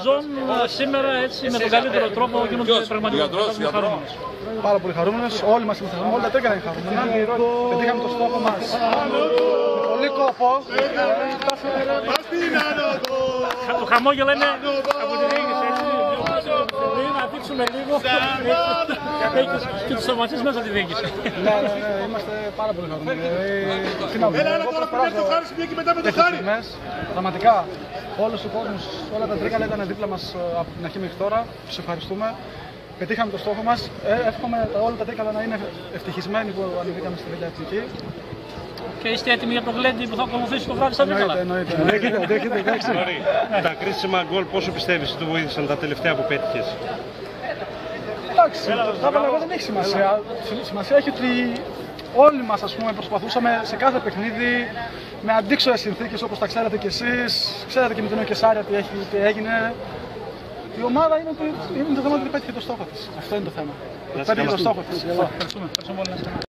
Ζων σήμερα έτσι με τον καλύτερο τρόπο γίνονται πραγματικά χαρούμενος. Πάρα πολύ χαρούμενος, όλοι μας είμαστε χαρούμενοι, όλα τα τρίκαλα είναι χαρούμενα. Πετύχαμε το στόχο μας με πολύ κόπο. Το χαμόγελο είναι από τη διοίκηση, έτσι. Πρέπει να δείξουμε λίγο και τους σταματήσεις μέσα από τη διοίκηση. Ναι, είμαστε πάρα πολύ χαρούμενοι. Έλα τώρα που έρθει ο Χάρης και μετά με τον Χάρη. Πραγματικά, όλος ο κόσμος, όλα τα τρίκαλα ήταν δίπλα μας από την αρχή μέχρι τώρα. Τους ευχαριστούμε. Πετύχαμε το στόχο μας. Εύχομαι όλα τα τρίκαλα να είναι ευτυχισμένοι που ανεβήκαμε στη Β' Εθνική. Και είστε έτοιμοι για το γλέντι που θα ακολουθήσει το βράδυ στα τρίκαλα. Εννοείται. Τα κρίσιμα γκολ πόσο πιστεύεις ότι το βοήθησαν τα τελευταία που πέτυχες? Εντάξει, τα βάλα δεν έχει σημασία. Σημασία έχει ότι όλοι μας προσπαθούσαμε σε κάθε παιχνίδι με αντίξωες συνθήκες όπως τα ξέρετε κι εσείς. Ξέρετε και με την Κεσάρια τι έγινε. Η ομάδα είναι το θέμα ότι πέτυχε το στόχο της. Αυτό είναι το θέμα. Πέτυχε το στόχο της.